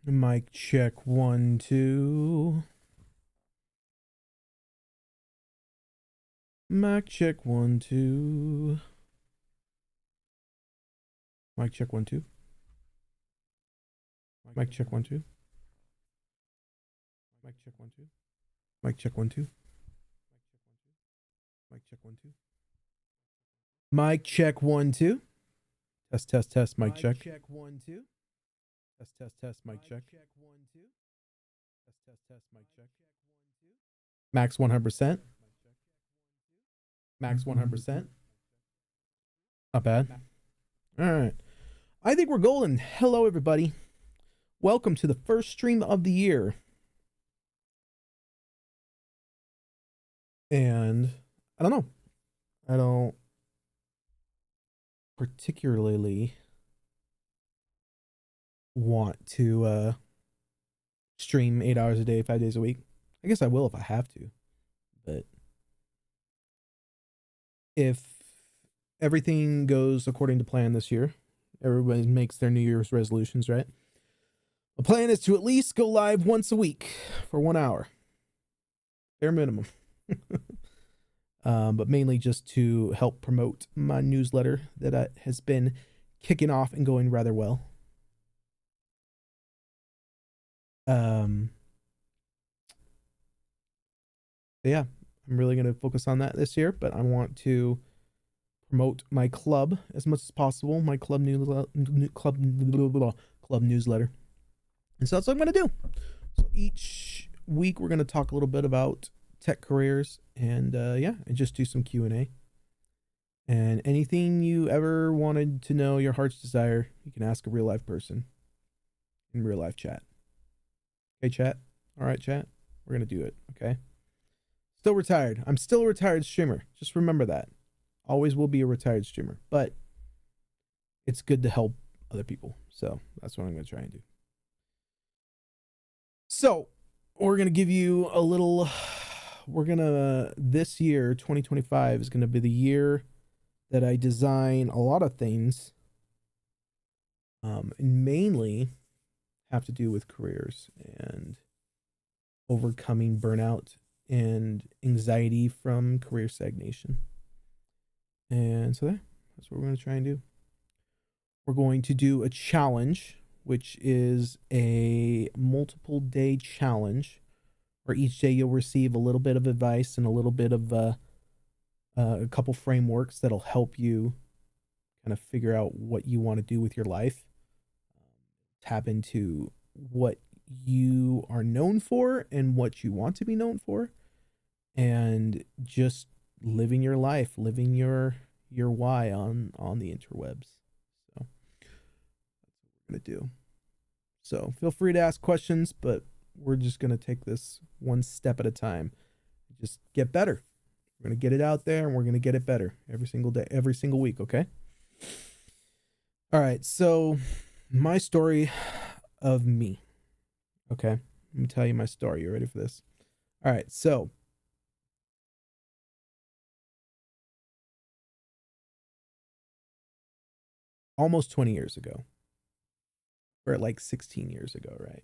Mic check 1 2. Mic check 1 2. Mic check 1 2. Mic check 1 2. Mic check 1 2. Mic check 1 2. Mic check 1 2. Mic check 1 2. Test test test mic check. Check 1 2. Test test test mic check. Check 1 2. Test test test mic check. Max 100%. Max 100%. Not bad. All right. I think we're golden. Hello, everybody. Welcome to the first stream of the year. And I don't know. I don't particularly want to stream 8 hours a day, 5 days a week. I guess I will if I have to. But if everything goes according to plan this year, everybody makes their New Year's resolutions, right? The plan is to at least go live once a week for 1 hour. Bare minimum. But mainly just to help promote my newsletter that has been kicking off and going rather well. Yeah, I'm really going to focus on that this year, but I want to promote my club as much as possible, my club newsletter. And so that's what I'm going to do. So each week we're going to talk a little bit about tech careers and and just do some Q&A. And anything you ever wanted to know, your heart's desire, you can ask a real life person in real life chat. Okay, chat? All right, chat? We're going to do it, okay? Still retired. I'm still a retired streamer. Just remember that. Always will be a retired streamer. But it's good to help other people. So that's what I'm going to try and do. So we're going to give you a little... This year, 2025, is going to be the year that I design a lot of things. And mainly have to do with careers and overcoming burnout and anxiety from career stagnation. And so that's what we're going to try and do. We're going to do a challenge, which is a multiple day challenge where each day you'll receive a little bit of advice and a little bit of a couple frameworks that'll help you kind of figure out what you want to do with your life. Tap into what you are known for and what you want to be known for, and just living your life, living your why on the interwebs. So that's what we're gonna do. So feel free to ask questions, but we're just gonna take this one step at a time. Just get better. We're gonna get it out there, and we're gonna get it better every single day, every single week. Okay. All right. So my story of me. Okay. Let me tell you my story. You ready for this? All right. So almost 20 years ago, or like 16 years ago, right?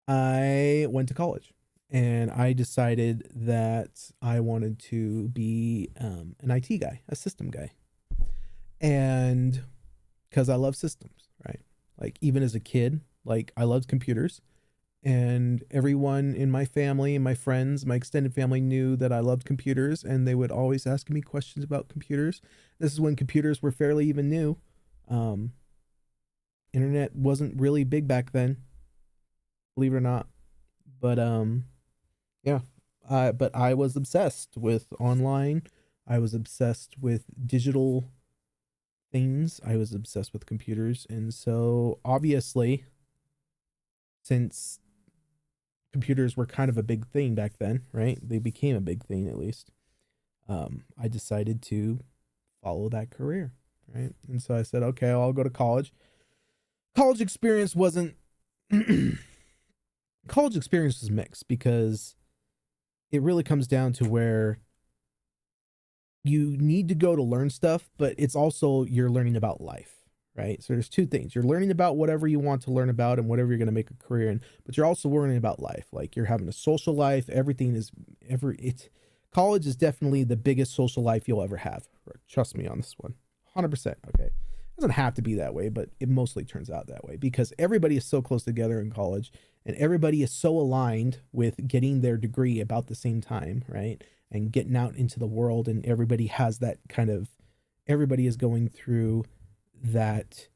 I went to college and I decided that I wanted to be an IT guy, a system guy. And because I love systems, right? Like even as a kid, like I loved computers, and everyone in my family and my friends, my extended family knew that I loved computers, and they would always ask me questions about computers. This is when computers were fairly even new. Internet wasn't really big back then, believe it or not. But yeah, but I was obsessed with online. I was obsessed with digital things. I was obsessed with computers. And so obviously, since computers were kind of a big thing back then, right? They became a big thing at least. I decided to follow that career, right? And so I said, okay, I'll go to college. College experience wasn't college experience was mixed because it really comes down to where you need to go to learn stuff, but it's also you're learning about life, right? So there's two things. You're learning about whatever you want to learn about and whatever you're going to make a career in, but you're also learning about life. Like you're having a social life. Everything is it's college is definitely the biggest social life you'll ever have. Trust me on this one. 100%. Okay. It doesn't have to be that way, but it mostly turns out that way because everybody is so close together in college and everybody is so aligned with getting their degree about the same time, right? And getting out into the world, and everybody has that kind of, everybody is going through that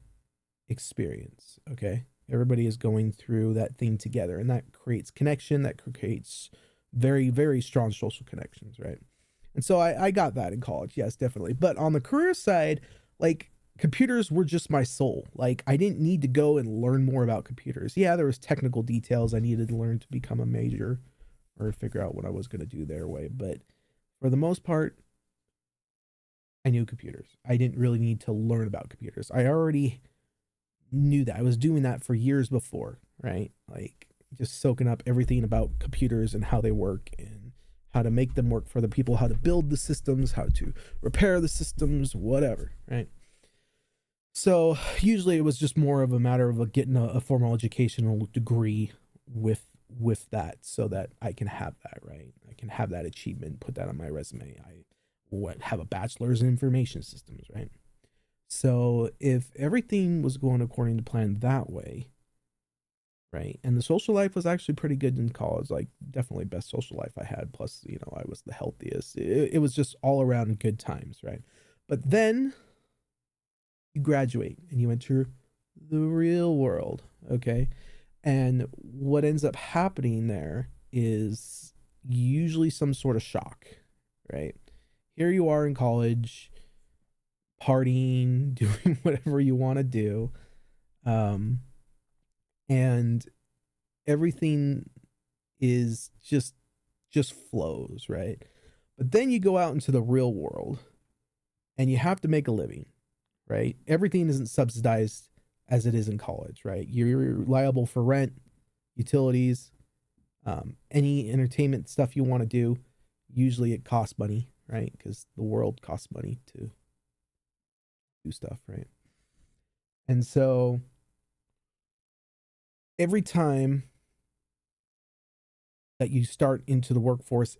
experience. Okay. Everybody is going through that thing together, and that creates connection, that creates very, very strong social connections, right? And so I got that in college. Yes, definitely. But on the career side, like computers were just my soul. Like I didn't need to go and learn more about computers. Yeah, there was technical details I needed to learn to become a major or figure out what I was going to do their way. But for the most part, I knew computers. I didn't really need to learn about computers. I already knew that. I was doing that for years before, right? Like just soaking up everything about computers and how they work and how to make them work for the people, how to build the systems, how to repair the systems, whatever, right? So usually it was just more of a matter of getting a formal educational degree with that so that I can have that, right? I can have that achievement, put that on my resume. I have a bachelor's in information systems, right? So if everything was going according to plan that way, right? And the social life was actually pretty good in college, like definitely best social life I had. Plus, I was the healthiest. It was just all around good times, right? But then you graduate and you enter the real world, okay? And what ends up happening there is usually some sort of shock, right? Here you are in college, partying, doing whatever you want to do. And everything is just flows, right? But then you go out into the real world and you have to make a living, right? Everything isn't subsidized as it is in college, right? You're liable for rent, utilities, any entertainment stuff you want to do. Usually it costs money, right? Because the world costs money to do stuff, right? And so every time that you start into the workforce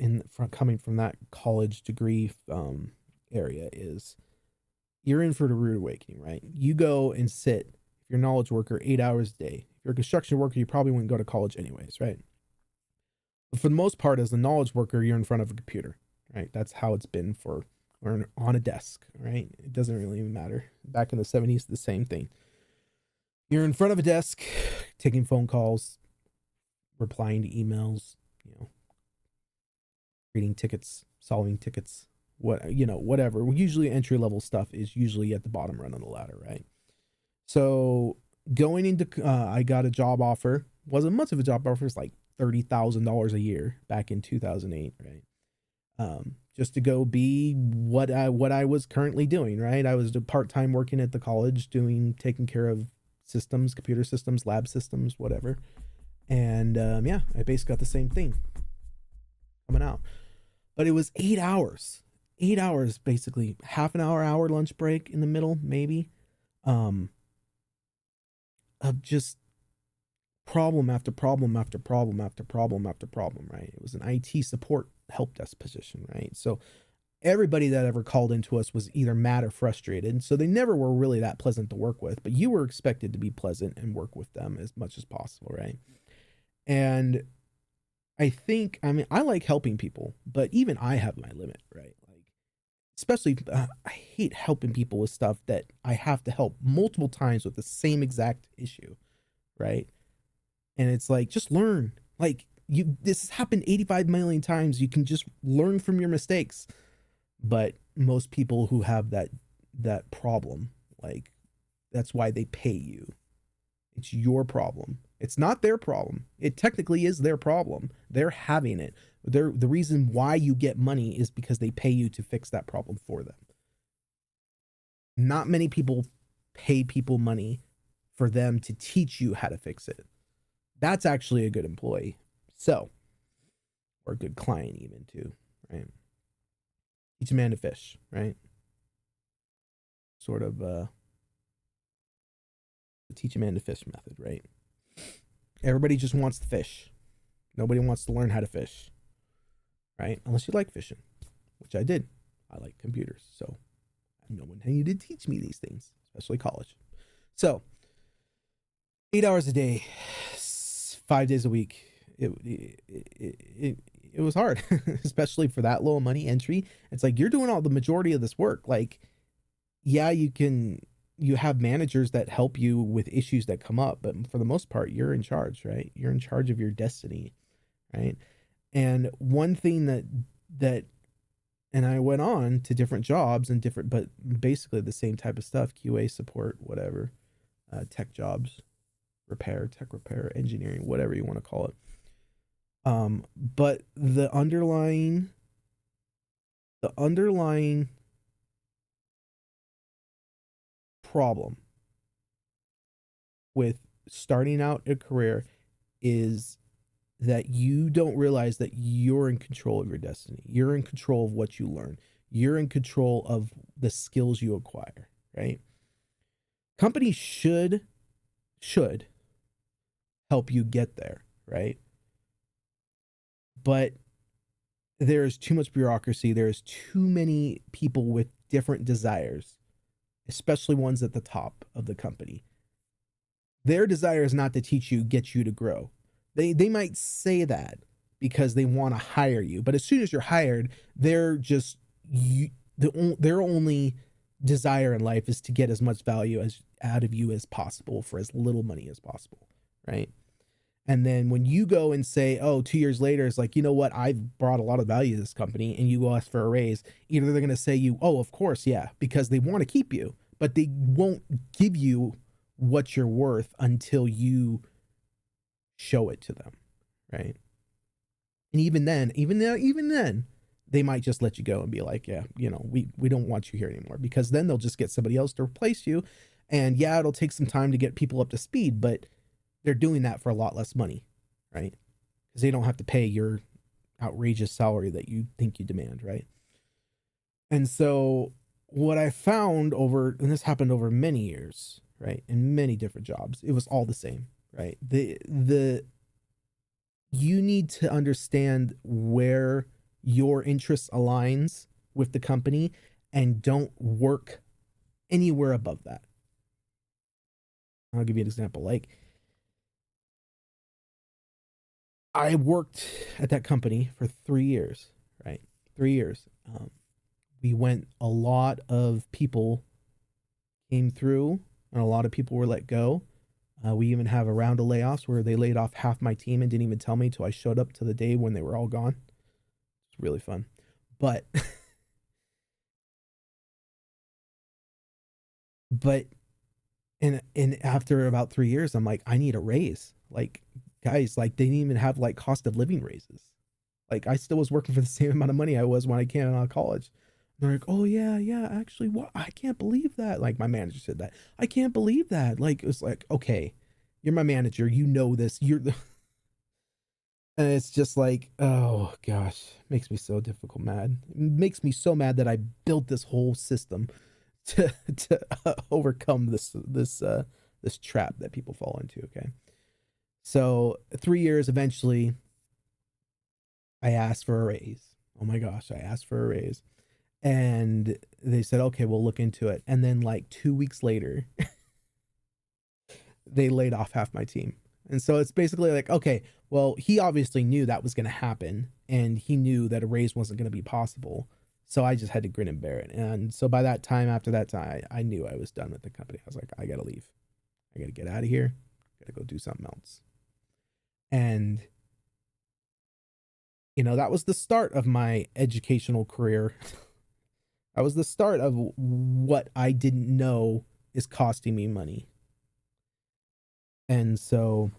coming from that college degree area is you're in for the rude awakening, right? You go and sit, if you're a knowledge worker, 8 hours a day. If you're a construction worker, you probably wouldn't go to college anyways, right? But for the most part, as a knowledge worker, you're in front of a computer, right? That's how it's been or on a desk, right? It doesn't really even matter. Back in the 70s, the same thing. You're in front of a desk, taking phone calls, replying to emails, reading tickets, solving tickets, whatever. Usually entry level stuff is usually at the bottom run of the ladder, right? So going into, I got a job offer. Wasn't much of a job offer. It's like $30,000 a year back in 2008, right? Just to go be what I was currently doing, right? I was part time working at the college, taking care of systems, computer systems, lab systems, whatever. And yeah, I basically got the same thing coming out, but it was 8 hours, 8 hours basically, half an hour lunch break in the middle, maybe, um, of just problem after problem after problem after problem after problem, right? It was an IT support help desk position, right? So everybody that ever called into us was either mad or frustrated. So they never were really that pleasant to work with, but you were expected to be pleasant and work with them as much as possible, right? And I mean, I like helping people, but even I have my limit, right? Like, especially, I hate helping people with stuff that I have to help multiple times with the same exact issue, right? And it's like, just learn. Like, this has happened 85 million times. You can just learn from your mistakes. But most people who have that problem, like, that's why they pay you. It's your problem. It's not their problem. It technically is their problem. They're having it. The reason why you get money is because they pay you to fix that problem for them. Not many people pay people money for them to teach you how to fix it. That's actually a good employee. So, or a good client even too, right? Teach a man to fish, right? Sort of The teach a man to fish method, right? Everybody just wants to fish. Nobody wants to learn how to fish, right? Unless you like fishing, which I did. I like computers, so no one needed to teach me these things, especially college. So 8 hours a day, 5 days a week. It was hard, especially for that low money entry. It's like you're doing all the majority of this work. Like, yeah, you have managers that help you with issues that come up, but for the most part, you're in charge, right? You're in charge of your destiny, right? And one thing that and I went on to different jobs and different, but basically the same type of stuff: QA support, whatever, tech jobs, tech repair, engineering, whatever you want to call it. But the underlying problem with starting out a career is that you don't realize that you're in control of your destiny. You're in control of what you learn. You're in control of the skills you acquire, right? Companies should help you get there, right? But there is too much bureaucracy. There is too many people with different desires, especially ones at the top of the company. Their desire is not to teach you, get you to grow. They might say that because they want to hire you, but as soon as you're hired, they're just their only desire in life is to get as much value as out of you as possible for as little money as possible, right? And then when you go and say, oh, 2 years later, it's like, you know what? I've brought a lot of value to this company, and you go ask for a raise. Either they're going to say you, oh, of course, yeah, because they want to keep you, but they won't give you what you're worth until you show it to them, right? And even then, they might just let you go and be like, yeah, we don't want you here anymore, because then they'll just get somebody else to replace you. And yeah, it'll take some time to get people up to speed, but they're doing that for a lot less money, right? Because they don't have to pay your outrageous salary that you think you demand, right? And so what I found and this happened over many years, right, in many different jobs, it was all the same, right? You need to understand where your interests aligns with the company and don't work anywhere above that. I'll give you an example. Like, I worked at that company for 3 years, right? 3 years. We went, a lot of people came through and a lot of people were let go. We even have a round of layoffs where they laid off half my team and didn't even tell me until I showed up to the day when they were all gone. It's really fun. But, but, and after about 3 years, I'm like, I need a raise. Like, guys, like, they didn't even have like cost of living raises. Like, I still was working for the same amount of money I was when I came out of college. And they're like, oh yeah, actually, what? I can't believe that. Like, my manager said that. I can't believe that. Like, it was like, okay, you're my manager. You know this. You're the. And it's just like, oh gosh, makes me so difficult mad. It makes me so mad that I built this whole system to overcome this trap that people fall into. Okay, so 3 years, eventually, I asked for a raise. Oh my gosh, I asked for a raise. And they said, okay, we'll look into it. And then like 2 weeks later, they laid off half my team. And so it's basically like, okay, well, he obviously knew that was going to happen, and he knew that a raise wasn't going to be possible. So I just had to grin and bear it. And so by that time, after that time, I knew I was done with the company. I was like, I got to leave. I got to get out of here. I got to go do something else. And, that was the start of my educational career. That was the start of what I didn't know is costing me money. And so,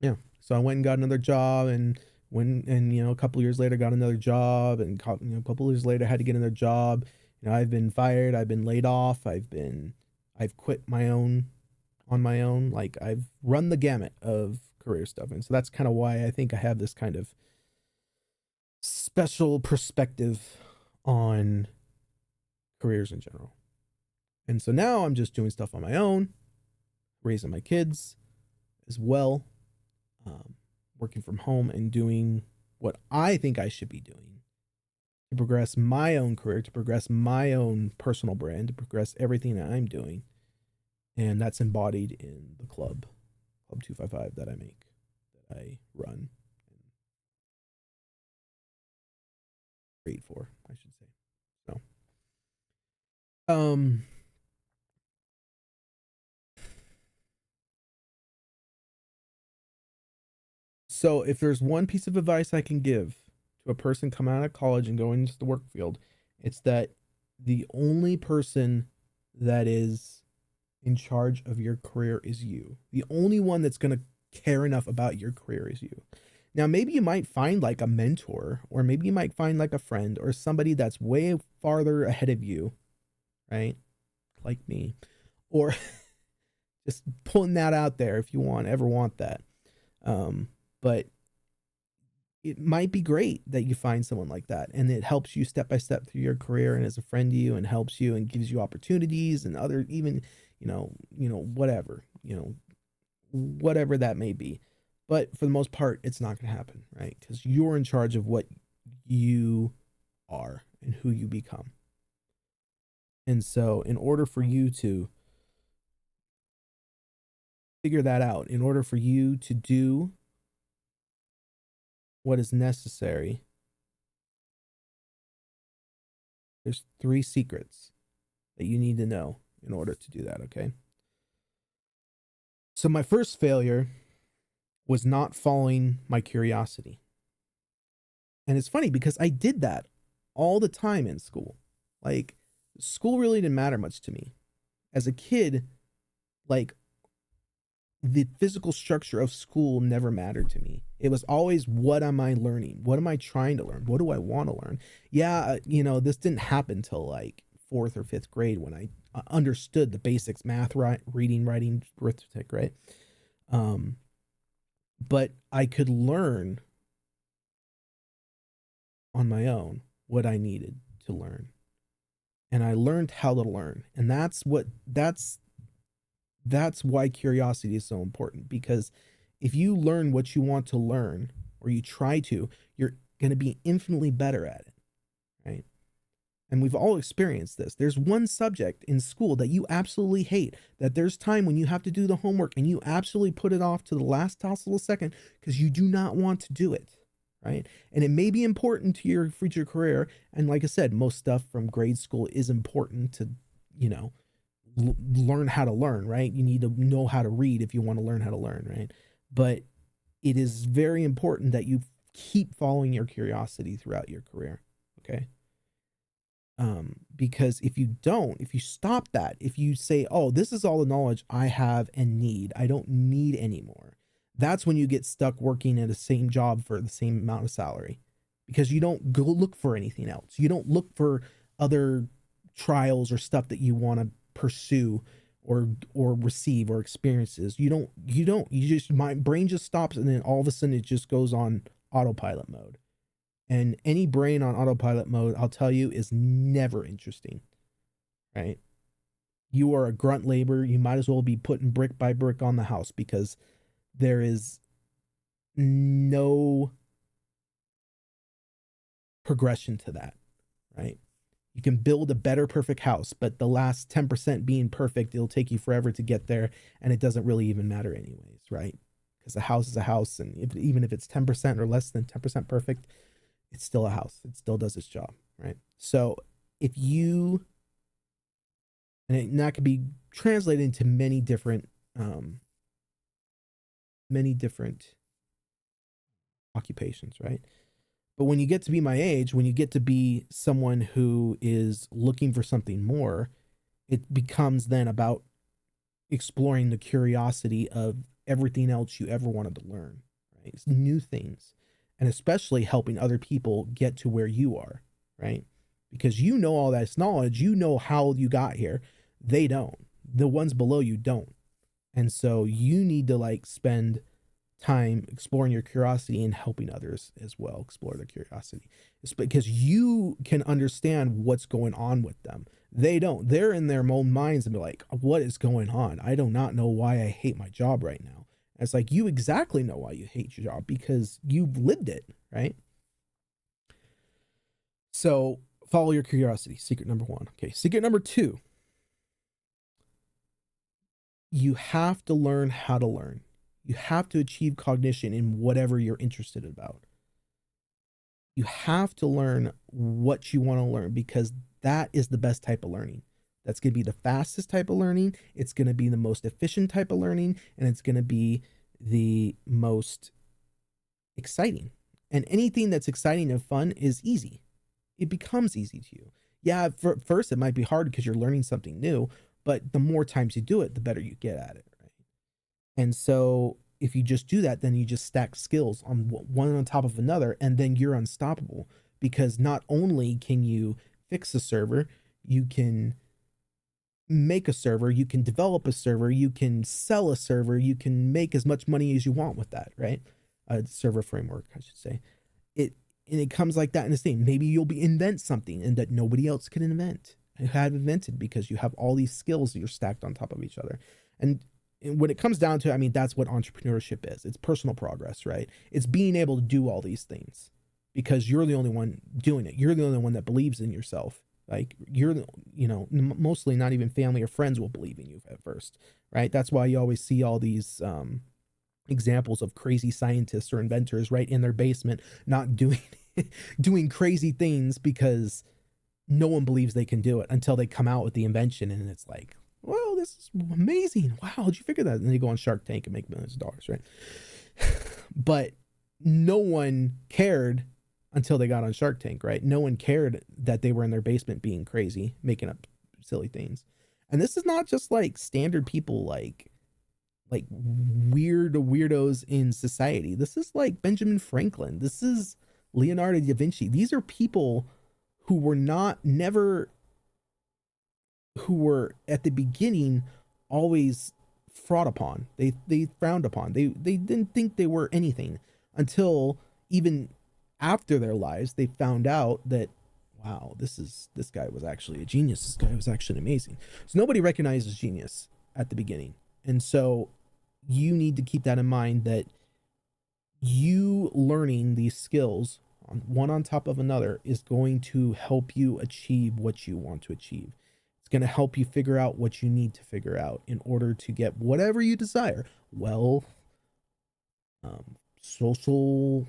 yeah. So I went and got another job, and a couple years later got another job, and a couple years later had to get another job. I've been fired, I've been laid off, I've quit on my own. Like, I've run the gamut of career stuff. And so that's kind of why I think I have this kind of special perspective on careers in general. And so now I'm just doing stuff on my own, raising my kids as well, working from home and doing what I think I should be doing to progress my own career, to progress my own personal brand, to progress everything that I'm doing. And that's embodied in the Club 255 that I make, that I run and create for, I should say. So, um, so if there's one piece of advice I can give to a person coming out of college and going into the work field, it's that the only person that is in charge of your career is you. The only one that's going to care enough about your career is you. Now, maybe you might find like a mentor, or maybe you might find like a friend or somebody that's way farther ahead of you, right? Like me, or just pulling that out there if you ever want that. But it might be great that you find someone like that, and it helps you step by step through your career and is a friend to you and helps you and gives you opportunities and other, even, whatever, whatever that may be. But for the most part, it's not going to happen, right? Because you're in charge of what you are and who you become. And so in order for you to figure that out, in order for you to do what is necessary, there's 3 secrets that you need to know in order to do that, okay? So my first failure was not following my curiosity. And it's funny because I did that all the time in school. Like, school really didn't matter much to me. As a kid, like, the physical structure of school never mattered to me. It was always, what am I learning? What am I trying to learn? What do I want to learn? Yeah, this didn't happen till like 4th or 5th grade when I understood the basics: math, reading, writing, arithmetic, right? But I could learn on my own what I needed to learn. And I learned how to learn. And that's why curiosity is so important, because if you learn what you want to learn, or you try to, you're going to be infinitely better at it, right? And we've all experienced this. There's one subject in school that you absolutely hate, that there's time when you have to do the homework and you absolutely put it off to the last possible second because you do not want to do it, right? And it may be important to your future career. And like I said, most stuff from grade school is important to, learn how to learn, right? You need to know how to read if you want to learn how to learn, right? But it is very important that you keep following your curiosity throughout your career, okay? Because if you stop that, if you say, oh, this is all the knowledge I have and need, I don't need anymore, that's when you get stuck working at the same job for the same amount of salary, because you don't go look for anything else. You don't look for other trials or stuff that you want to pursue or receive or experiences. You just, my brain just stops, and then all of a sudden it just goes on autopilot mode. And any brain on autopilot mode, I'll tell you, is never interesting, right? You are a grunt labor. You might as well be putting brick by brick on the house, because there is no progression to that, right? You can build a better perfect house, but the last 10% being perfect, it'll take you forever to get there, and it doesn't really even matter anyways, right? Because a house is a house, and even if it's 10% or less than 10% perfect, it's still a house. It still does its job, right? So if you, and that could be translated into many different occupations, right? But when you get to be my age, when you get to be someone who is looking for something more, it becomes then about exploring the curiosity of everything else you ever wanted to learn, right? It's new things, and especially helping other people get to where you are, right? Because you know all that knowledge, you know how you got here. They don't. The ones below you don't. And so you need to like spend time exploring your curiosity and helping others as well explore their curiosity. It's because you can understand what's going on with them. They don't. They're in their own minds and be like, what is going on? I do not know why I hate my job right now. And it's like, you exactly know why you hate your job because you've lived it, right? So follow your curiosity. Secret number one. Okay. Secret number two, you have to learn how to learn. You have to achieve cognition in whatever you're interested about. You have to learn what you want to learn because that is the best type of learning. That's going to be the fastest type of learning. It's going to be the most efficient type of learning, and it's going to be the most exciting. And anything that's exciting and fun is easy. It becomes easy to you. Yeah, for first it might be hard because you're learning something new, but the more times you do it, the better you get at it, right? And so if you just do that, then you just stack skills on one on top of another, and then you're unstoppable because not only can you fix a server, you can make a server, you can develop a server, you can sell a server, you can make as much money as you want with that, right? A server framework, I should say. And it comes like that in the same. Maybe you'll invent something and that nobody else can invent. You have invented because you have all these skills that you're stacked on top of each other. And when it comes down to it, I mean, that's what entrepreneurship is. It's personal progress, right? It's being able to do all these things because you're the only one doing it. You're the only one that believes in yourself. Like you're, mostly not even family or friends will believe in you at first, right? That's why you always see all these examples of crazy scientists or inventors right in their basement, not doing doing crazy things because no one believes they can do it until they come out with the invention and it's like, well, this is amazing. Wow, how'd you figure that? And they go on Shark Tank and make millions of dollars, right? But no one cared until they got on Shark Tank, right? No one cared that they were in their basement being crazy, making up silly things. And this is not just like standard people like weirdos in society. This is like Benjamin Franklin. This is Leonardo da Vinci. These are people who were who were at the beginning always frowned upon. They frowned upon. They didn't think they were anything until even after their lives they found out that, wow, this guy was actually a genius. This guy was actually amazing. So nobody recognizes genius at the beginning. And so you need to keep that in mind, that you learning these skills one on top of another is going to help you achieve what you want to achieve. It's going to help you figure out what you need to figure out in order to get whatever you desire. Wealth, social,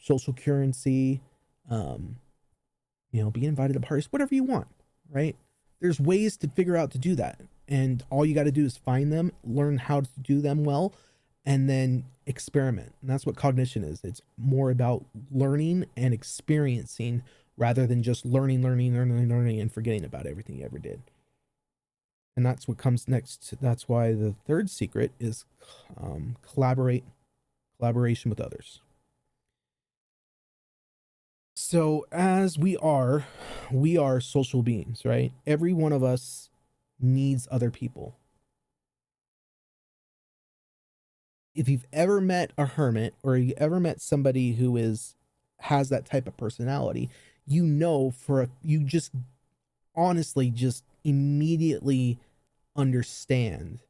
social currency, being invited to parties, whatever you want, right? There's ways to figure out to do that. And all you got to do is find them, learn how to do them well, and then experiment. And that's what cognition is. It's more about learning and experiencing rather than just learning, and forgetting about everything you ever did. And that's what comes next. That's why the third secret is collaboration with others. So as we are social beings, right? Every one of us needs other people. If you've ever met a hermit or you ever met somebody who has that type of personality, you just honestly just immediately understand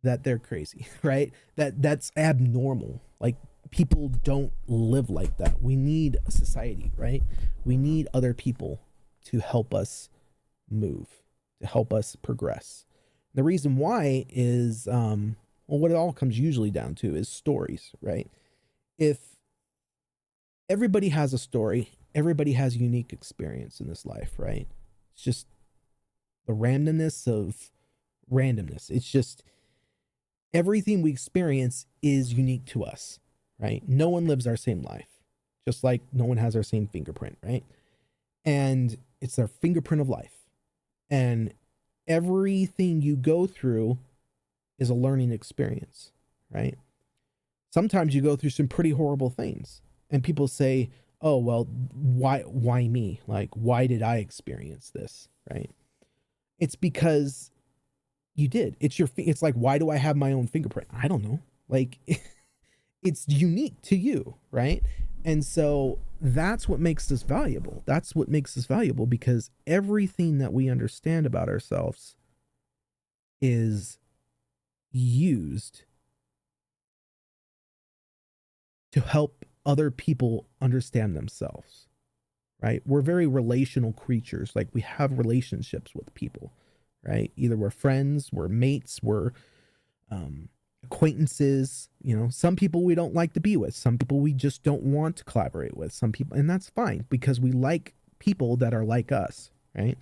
that they're crazy, right? That's abnormal. Like, people don't live like that. We need a society, right? We need other people to help us move, to help us progress. The reason why is, what it all comes usually down to is stories, right? If everybody has a story, everybody has a unique experience in this life, right? It's just the randomness of randomness. It's just everything we experience is unique to us, right? No one lives our same life, just like no one has our same fingerprint, right? And it's our fingerprint of life. And everything you go through is a learning experience, right? Sometimes you go through some pretty horrible things and people say, oh, well, why me? Like, why did I experience this? Right? It's because you did. It's like, why do I have my own fingerprint? I don't know. Like, it's unique to you, right? And so that's what makes us valuable. That's what makes us valuable, because everything that we understand about ourselves is used to help other people understand themselves, right? We're very relational creatures. Like, we have relationships with people, right? Either we're friends, we're mates, we're acquaintances. You know, some people we don't like to be with, some people we just don't want to collaborate with, some people, and that's fine, because we like people that are like us, right?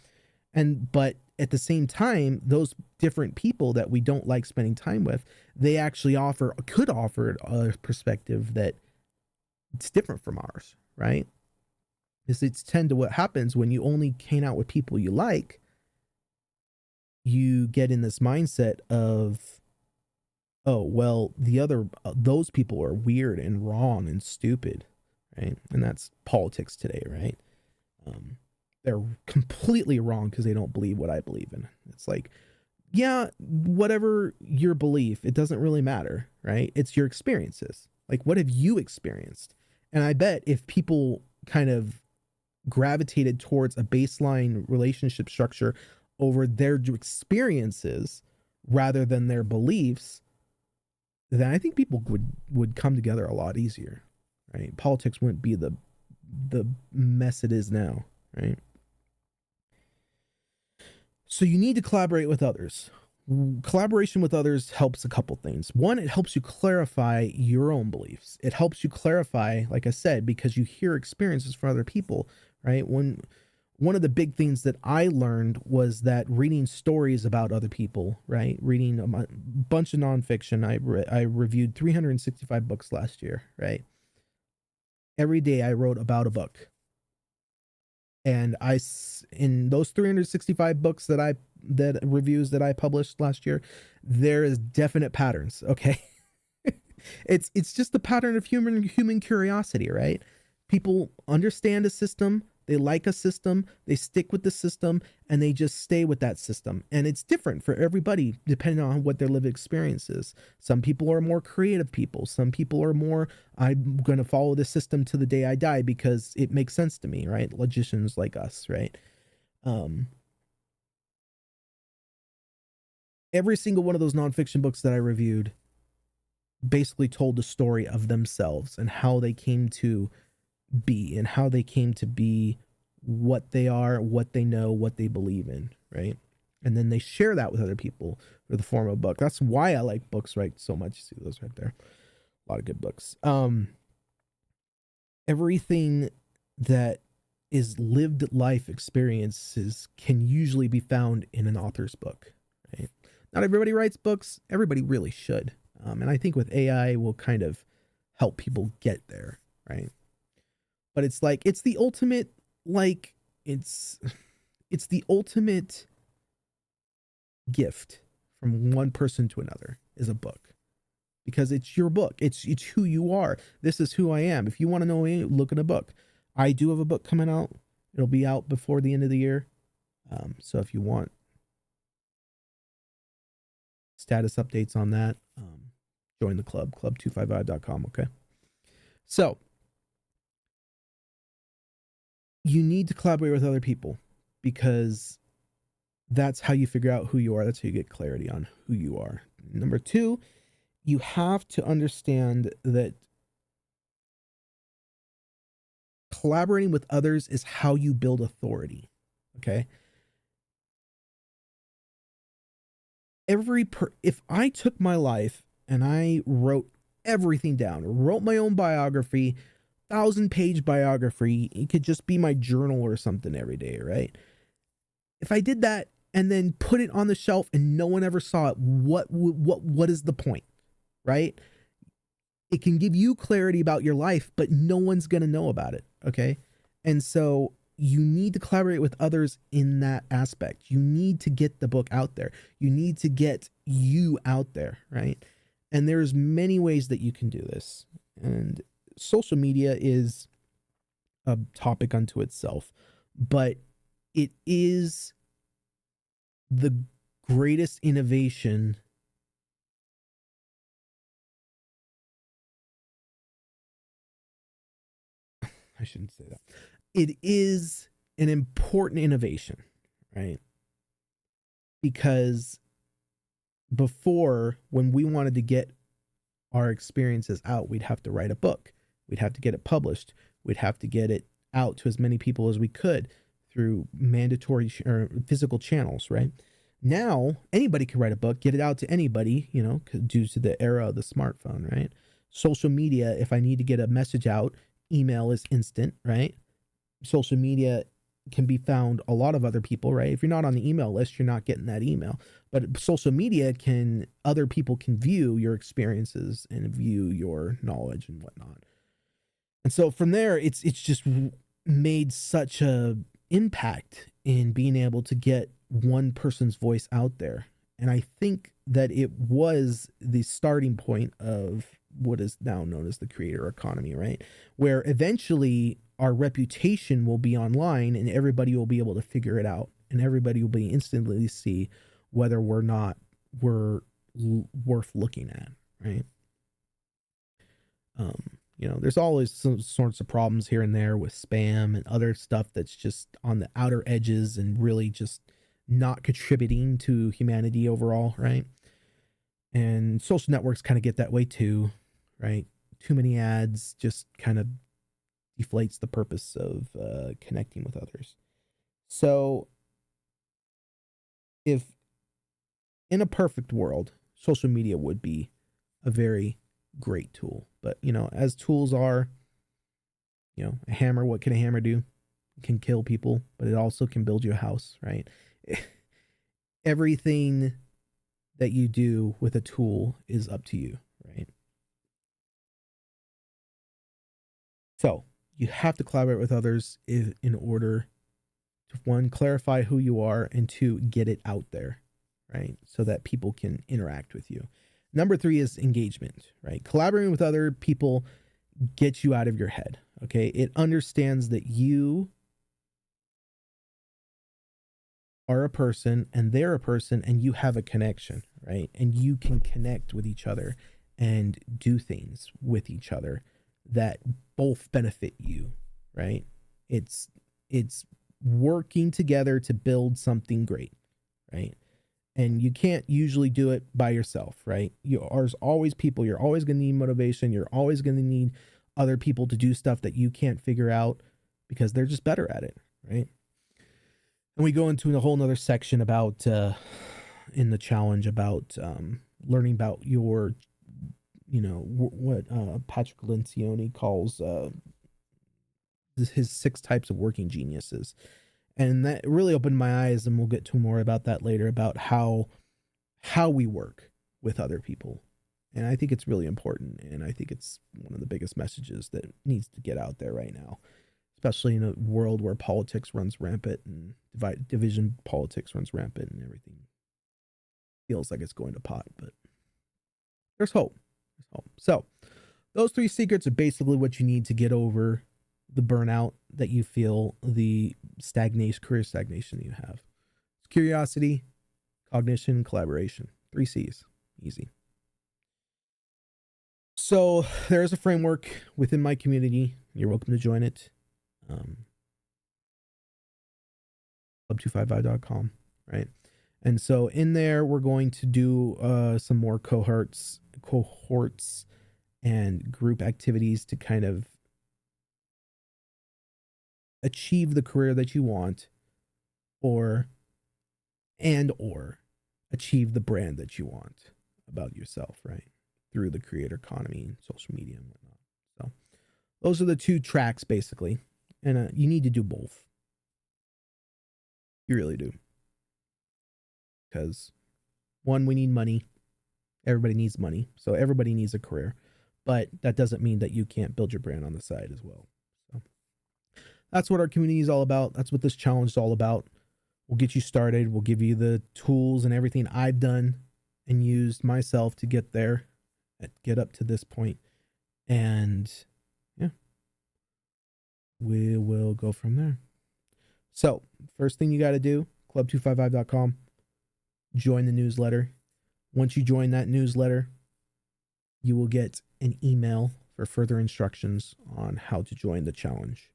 And but at the same time, those different people that we don't like spending time with, they actually could offer a perspective that it's different from ours, right? It's tend to what happens when you only hang out with people you like. You get in this mindset of, oh well, the other those people are weird and wrong and stupid, right? And that's politics today, right? They're completely wrong because they don't believe what I believe in. It's like, yeah, whatever your belief, it doesn't really matter, right? It's your experiences. Like, what have you experienced? And I bet if people kind of gravitated towards a baseline relationship structure over their experiences rather than their beliefs, then I think people would come together a lot easier, right? Politics wouldn't be the mess it is now, right? So you need to collaborate with others. Collaboration with others helps a couple things. One, it helps you clarify your own beliefs. It helps you clarify, like I said, because you hear experiences from other people, right? One of the big things that I learned was that reading stories about other people, right? Reading a bunch of nonfiction. I reviewed 365 books last year, right? Every day I wrote about a book. And in those 365 books that reviews that I published last year, there is definite patterns, okay? It's just the pattern of human curiosity, right? People understand a system, they like a system, they stick with the system, and they just stay with that system. And it's different for everybody depending on what their lived experience is. Some people are more creative people. Some people are more, I'm going to follow the system to the day I die because it makes sense to me, right? Logicians like us, right? Every single one of those nonfiction books that I reviewed basically told the story of themselves and how they came to be and how they came to be what they are, what they know, what they believe in, right? And then they share that with other people through the form of a book. That's why I like books, right, so much. You see those right there. A lot of good books. Everything that is lived life experiences can usually be found in an author's book, right? Not everybody writes books. Everybody really should. And I think with AI, we'll kind of help people get there, right? But it's like, it's the ultimate, like, it's the ultimate gift from one person to another is a book, because it's your book. It's who you are. This is who I am. If you want to know me, look at a book. I do have a book coming out. It'll be out before the end of the year. So if you want status updates on that, join the club, club255.com. Okay. So you need to collaborate with other people, because that's how you figure out who you are. That's how you get clarity on who you are. Number two, you have to understand that collaborating with others is how you build authority. Okay. If I took my life and I wrote everything down, wrote my own biography, 1,000-page biography, it could just be my journal or something every day, right? If I did that and then put it on the shelf and no one ever saw it, what is the point, right? It can give you clarity about your life, but no one's going to know about it, okay? And so you need to collaborate with others in that aspect. You need to get the book out there. You need to get you out there, right? And there's many ways that you can do this. And social media is a topic unto itself, but it is the greatest innovation I shouldn't say that. It is an important innovation, right? Because before, when we wanted to get our experiences out, we'd have to write a book, we'd have to get it published, we'd have to get it out to as many people as we could through mandatory or physical channels, right? Now anybody can write a book, get it out to anybody, due to the era of the smartphone, right? Social media, if I need to get a message out, email is instant, right? Social media can be found a lot of other people, right? If you're not on the email list, you're not getting that email. But social media other people can view your experiences and view your knowledge and whatnot. And so from there, it's just made such a impact in being able to get one person's voice out there. And I think that it was the starting point of what is now known as the creator economy, right? Where eventually our reputation will be online and everybody will be able to figure it out, and everybody will be instantly see whether we're worth looking at, right? There's always some sorts of problems here and there with spam and other stuff that's just on the outer edges and really just not contributing to humanity overall, right? And social networks kind of get that way too, right? Too many ads just kind of deflates the purpose of connecting with others. So if in a perfect world, social media would be a very great tool. But, as tools are, a hammer, what can a hammer do? It can kill people, but it also can build you a house, right? Everything that you do with a tool is up to you, right? So you have to collaborate with others in order to, one, clarify who you are, and two, get it out there, right? So that people can interact with you. Number 3 is engagement, right? Collaborating with other people gets you out of your head, okay? It understands that you are a person and they're a person and you have a connection, right? And you can connect with each other and do things with each other that both benefit you, right? It's working together to build something great, right? And you can't usually do it by yourself, right? There's always people. You're always going to need motivation. You're always going to need other people to do stuff that you can't figure out because they're just better at it, right? And we go into a whole nother section about in the challenge about learning about your, what Patrick Lencioni calls his 6 types of working geniuses. And that really opened my eyes, and we'll get to more about that later, about how we work with other people. And I think it's really important, and I think it's one of the biggest messages that needs to get out there right now, especially in a world where politics runs rampant and division politics runs rampant and everything feels like it's going to pot. But there's hope. There's hope. So those 3 secrets are basically what you need to get over the burnout that you feel, the career stagnation that you have. It's curiosity, cognition, collaboration. 3 C's. Easy. So there is a framework within my community. You're welcome to join it. Club255.com, right? And so in there, we're going to do some more cohorts and group activities to kind of achieve the career that you want, or achieve the brand that you want about yourself, right? Through the creator economy and social media and whatnot. So those are the 2 tracks basically. And you need to do both. You really do. Because 1, we need money. Everybody needs money. So everybody needs a career. But that doesn't mean that you can't build your brand on the side as well. So that's what our community is all about. That's what this challenge is all about. We'll get you started. We'll give you the tools and everything I've done and used myself to get there, get up to this point. And yeah, we will go from there. So first thing you got to do, club255.com, join the newsletter. Once you join that newsletter, you will get an email for further instructions on how to join the challenge.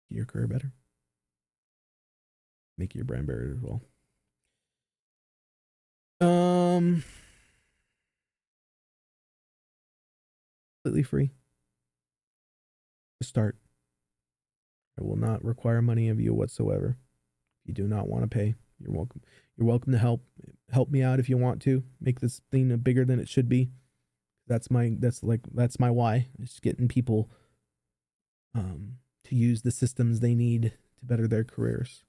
your career better, make your brand better as well. Completely free to start. I will not require money of you whatsoever. If you do not want to pay, you're welcome. You're welcome to help me out if you want to make this thing bigger than it should be. That's my why. It's getting people to use the systems they need to better their careers,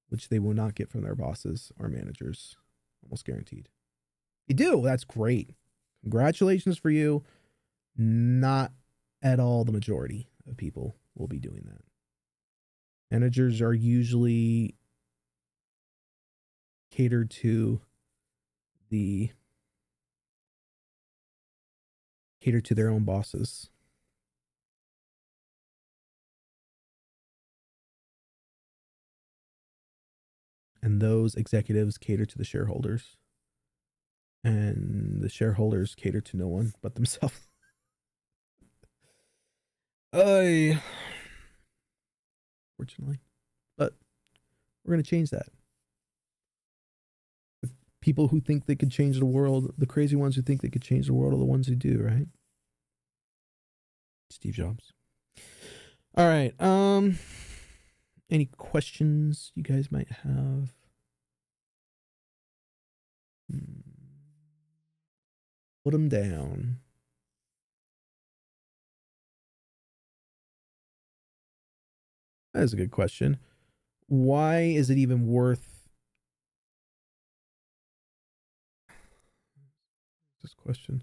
which they will not get from their bosses or managers, almost guaranteed. If you do, that's great. Congratulations for you. Not at all the majority of people will be doing that. Managers are usually catered to their own bosses. And those executives cater to the shareholders. And the shareholders cater to no one but themselves. Fortunately. But we're going to change that. The people who think they could change the world, the crazy ones who think they could change the world are the ones who do, right? Steve Jobs. All right. Any questions you guys might have? Put them down. That is a good question. Why is it even worth this question?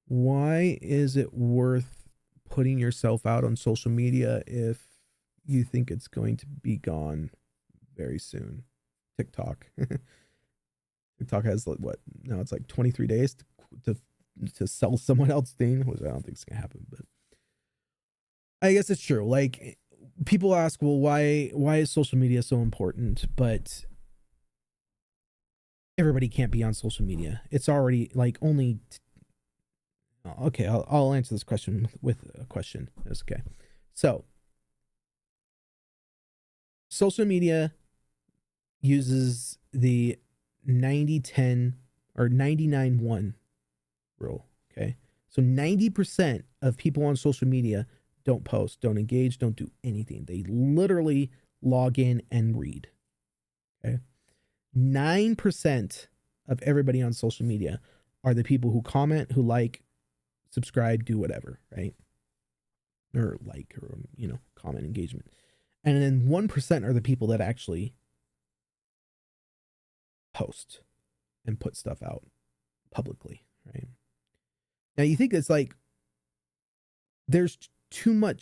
Why is it worth putting yourself out on social media if you think it's going to be gone very soon? TikTok. TikTok has what now? It's like 23 days to sell someone else's thing, which I don't think is gonna happen. But I guess it's true. Like people ask, well, why is social media so important? But everybody can't be on social media. It's already like only. Okay, I'll answer this question with a question. That's okay. So, social media uses the 90-10 or 99-1 rule. Okay. So 90% of people on social media don't post, don't engage, don't do anything. They literally log in and read. Okay. 9% of everybody on social media are the people who comment, who like, subscribe, do whatever, right? Or like, or, comment, engagement. And then 1% are the people that actually post and put stuff out publicly, right? Now you think it's like there's too many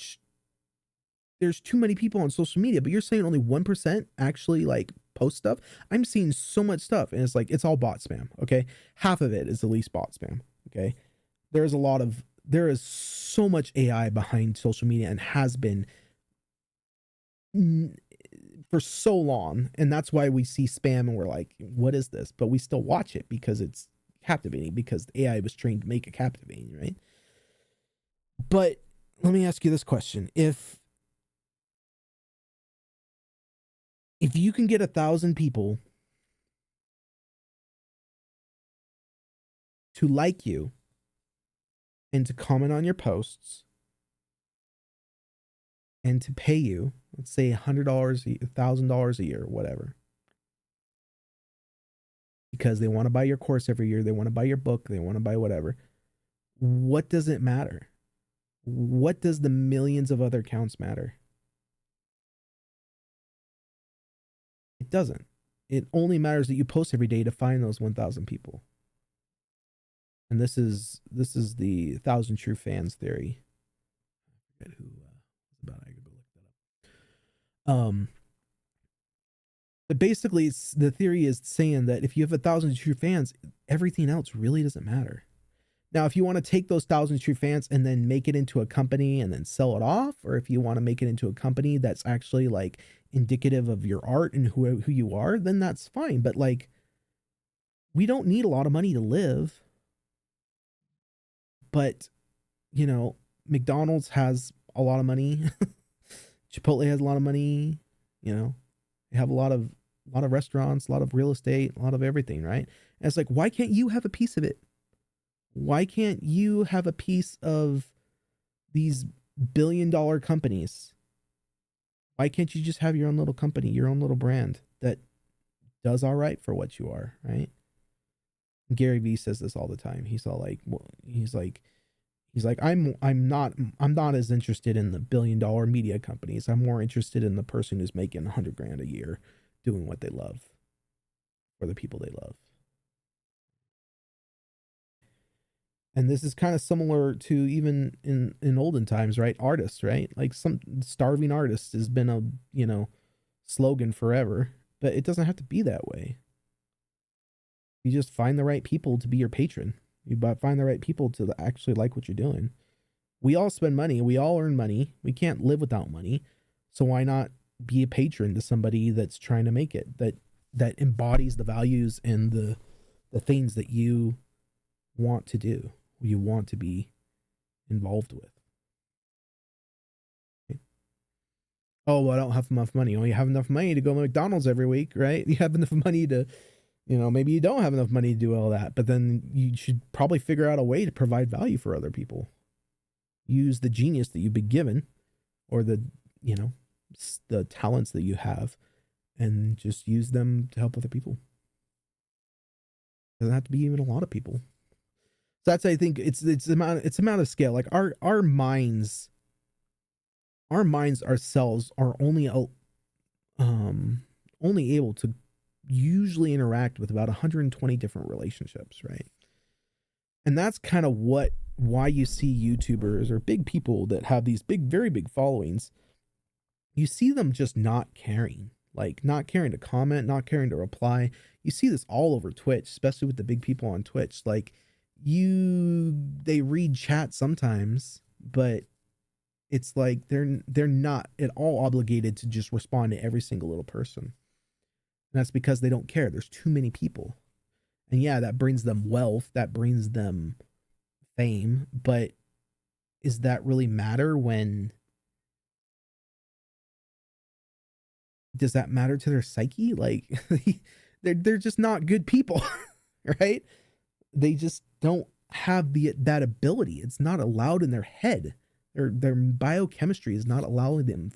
people on social media, but you're saying only 1% actually like post stuff. I'm seeing so much stuff and it's like it's all bot spam. Okay. Half of it is at least bot spam. Okay. There is so much AI behind social media and has been for so long. And that's why we see spam and we're like, what is this? But we still watch it because it's captivating, because the AI was trained to make it captivating, right? But let me ask you this question. If you can get 1,000 people to like you and to comment on your posts and to pay you, let's say $100, $1,000 a year, whatever, because they want to buy your course every year, they want to buy your book, they want to buy whatever, what does it matter? What does the millions of other accounts matter? It doesn't. It only matters that you post every day to find those 1,000 people. And this is the 1,000 true fans theory. I forget who was about. I could go look that up. But basically, the theory is saying that if you have 1,000 true fans, everything else really doesn't matter. Now, if you want to take those 1,000 true fans and then make it into a company and then sell it off, or if you want to make it into a company that's actually like indicative of your art and who you are, then that's fine. But like, we don't need a lot of money to live. But, McDonald's has a lot of money. Chipotle has a lot of money, you know. They have a lot of restaurants, a lot of real estate, a lot of everything, right? And it's like, why can't you have a piece of it? Why can't you have a piece of these billion-dollar companies? Why can't you just have your own little company, your own little brand that does all right for what you are, right? Gary Vee says this all the time. He's all like, well, he's like, I'm not as interested in the billion-dollar media companies. I'm more interested in the person who's making 100 grand a year doing what they love for the people they love. And this is kind of similar to even in olden times, right? Artists, right? Like some starving artist has been a, slogan forever, but it doesn't have to be that way. You just find the right people to be your patron. You find the right people to actually like what you're doing. We all spend money. We all earn money. We can't live without money. So why not be a patron to somebody that's trying to make it, that embodies the values and the things that you want to do, you want to be involved with. Okay. Oh, well, I don't have enough money. Oh, you have enough money to go to McDonald's every week, right? You have enough money to, maybe you don't have enough money to do all that, but then you should probably figure out a way to provide value for other people. Use the genius that you've been given, or the talents that you have, and just use them to help other people. Doesn't have to be even a lot of people. So that's, I think, it's amount of scale. Like our minds ourselves are only able to usually interact with about 120 different relationships, right? And that's kind of why you see YouTubers or big people that have these very big followings. You see them just not caring, like not caring to comment, not caring to reply. You see this all over Twitch, especially with the big people on Twitch. Like they read chat sometimes, but it's like they're not at all obligated to just respond to every single little person. And that's because they don't care. There's too many people. And yeah, that brings them wealth, that brings them fame, but does that really matter does that matter to their psyche? Like they're just not good people, right? They just don't have that ability. It's not allowed in their head. Their biochemistry is not allowing them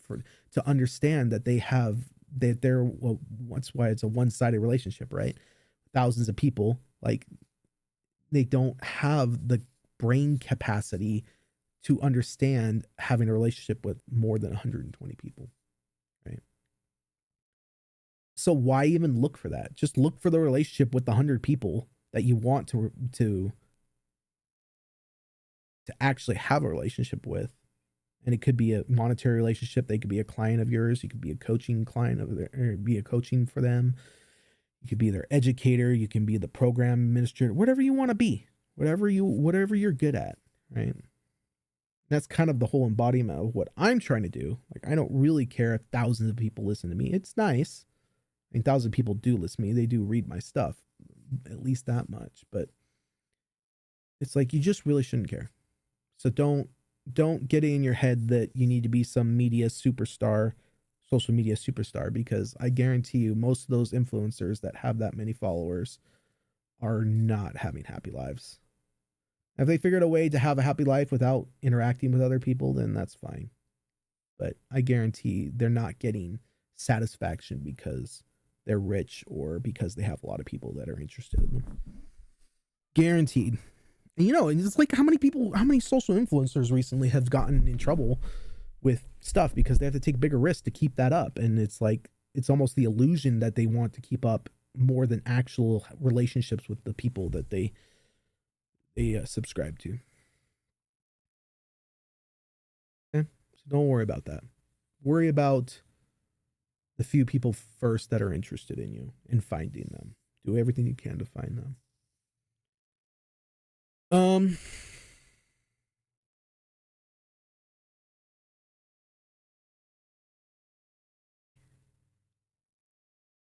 to understand that that's why it's a one-sided relationship, right? Thousands of people, like, they don't have the brain capacity to understand having a relationship with more than 120 people, right? So why even look for that? Just look for the relationship with the 100 people that you want to actually have a relationship with. And it could be a monetary relationship. They could be a client of yours. You could be a coaching client or be a coaching for them. You could be their educator. You can be the program administrator, whatever you want to be, whatever you're good at, right? That's kind of the whole embodiment of what I'm trying to do. Like, I don't really care if thousands of people listen to me. It's nice. I mean, thousands of people do listen to me. They do read my stuff, at least that much. But it's like, you just really shouldn't care. So don't get it in your head that you need to be some media superstar, social media superstar, because I guarantee you most of those influencers that have that many followers are not having happy lives. If they figured a way to have a happy life without interacting with other people, then that's fine. But I guarantee they're not getting satisfaction because they're rich or because they have a lot of people that are interested in them. Guaranteed. And it's like how many social influencers recently have gotten in trouble with stuff because they have to take bigger risks to keep that up. And it's like, it's almost the illusion that they want to keep up more than actual relationships with the people that they subscribe to. Okay? So don't worry about that. Worry about the few people first that are interested in you and finding them. Do everything you can to find them.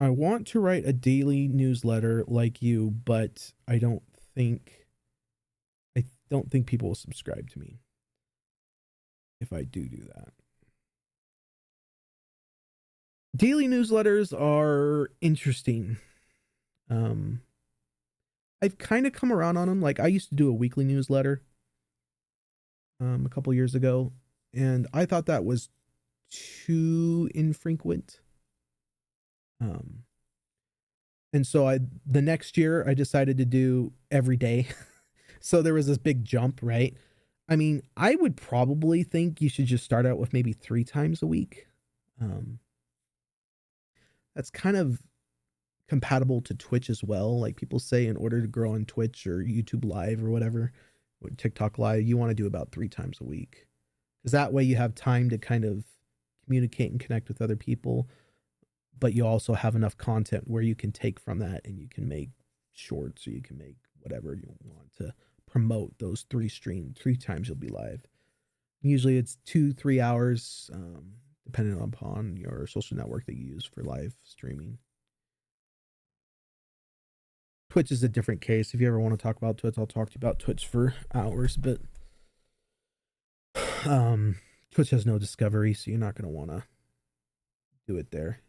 I want to write a daily newsletter like you, but I don't think people will subscribe to me if I do that. Daily newsletters are interesting. Um, I've kind of come around on them. Like I used to do a weekly newsletter a couple years ago, and I thought that was too infrequent. Um, and so the next year I decided to do every day. So there was this big jump, right? I mean, I would probably think you should just start out with maybe 3 times a week. Um, that's kind of compatible to Twitch as well. Like people say, in order to grow on Twitch or YouTube Live or whatever, or TikTok Live, you want to do about 3 times a week. Because that way you have time to kind of communicate and connect with other people, but you also have enough content where you can take from that and you can make shorts or you can make whatever you want to promote those 3 times you'll be live. Usually it's 2-3 hours, depending upon your social network that you use for live streaming. Twitch is a different case. If you ever want to talk about Twitch, I'll talk to you about Twitch for hours, but Twitch has no discovery, so you're not going to want to do it there.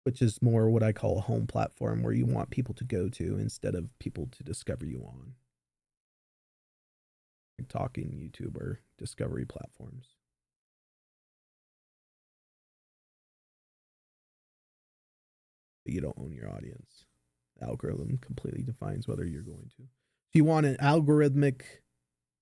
Which is more what I call a home platform where you want people to go to instead of people to discover you on. TikTok and YouTube are discovery platforms. But you don't own your audience. The algorithm completely defines whether you're going to. If you want an algorithmic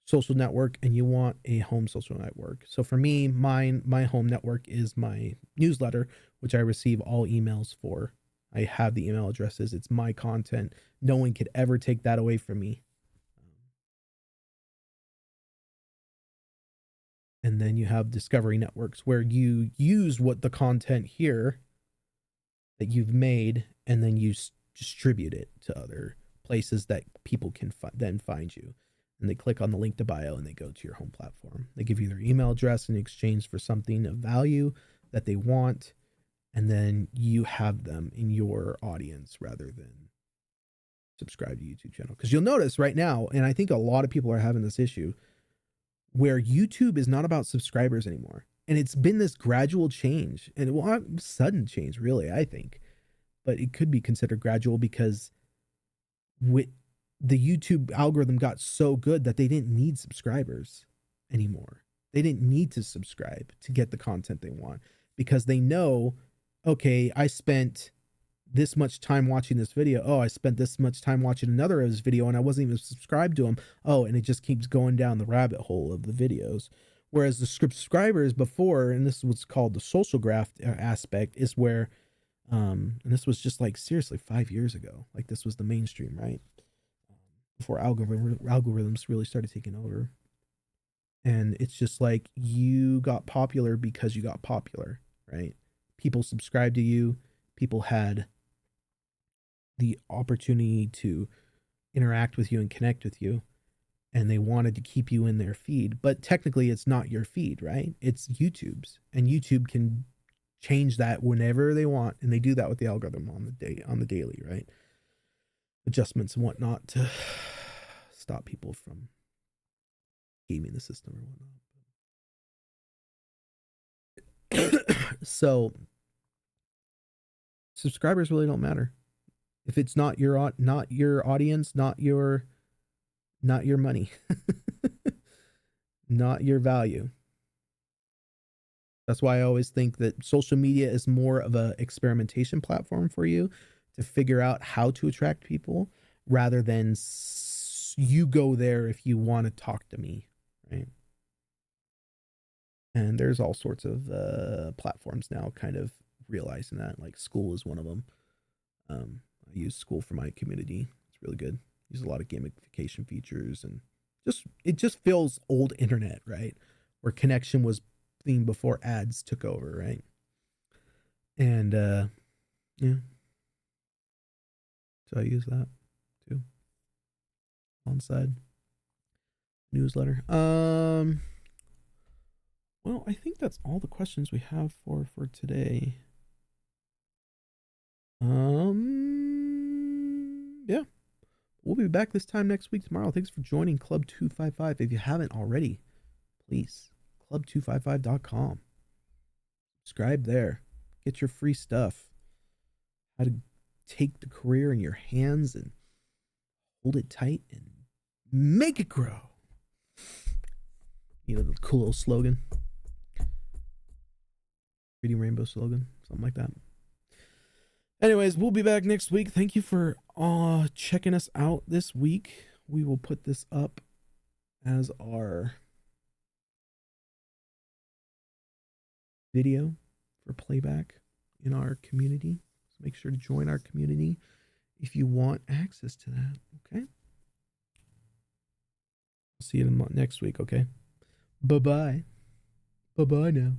social network and you want a home social network. So for me, my home network is my newsletter, which I receive all emails for. I have the email addresses. It's my content. No one could ever take that away from me. And then you have discovery networks where you use what the content here that you've made and then you distribute it to other places that people can then find you. And they click on the link to bio and they go to your home platform. They give you their email address in exchange for something of value that they want. And then you have them in your audience rather than subscribe to YouTube channel. Because you'll notice right now, and I think a lot of people are having this issue, where YouTube is not about subscribers anymore. And it's been this gradual change, and well, sudden change, really, I think. But it could be considered gradual because with the YouTube algorithm got so good that they didn't need subscribers anymore. They didn't need to subscribe to get the content they want because they know, okay, I spent this much time watching this video. Oh, I spent this much time watching another of his video and I wasn't even subscribed to him. Oh, and it just keeps going down the rabbit hole of the videos. Whereas the subscribers before, and this is what's called the social graph aspect, is where, and this was just like seriously 5 years ago. Like this was the mainstream, right? Before algorithms really started taking over. And it's just like you got popular because you got popular, right? People subscribed to you. People had the opportunity to interact with you and connect with you, and they wanted to keep you in their feed. But technically it's not your feed, right? It's YouTube's, and YouTube can change that whenever they want, and they do that with the algorithm on the daily, right? Adjustments and whatnot to stop people from gaming the system or whatnot. So subscribers really don't matter if it's not your audience, not your money, not your value. That's why I always think that social media is more of a experimentation platform for you to figure out how to attract people rather than you go there if you want to talk to me, right? And there's all sorts of platforms now kind of realizing that, like School is one of them. I use School for my community. It's really good. Use a lot of gamification features, and it just feels old internet, right? Where connection was theme before ads took over, right? And yeah. So I use that too. On side newsletter. Well, I think that's all the questions we have for today. Yeah. We'll be back this time next week tomorrow. Thanks for joining Club 255. If you haven't already, please, club255.com. Subscribe there. Get your free stuff. How to take the career in your hands and hold it tight and make it grow. You know, the cool little slogan. Reading Rainbow slogan. Something like that. Anyways, we'll be back next week. Thank you for checking us out this week. We will put this up as our video for playback in our community. So make sure to join our community if you want access to that. Okay. I'll see you next week. Okay. Bye bye. Bye bye now.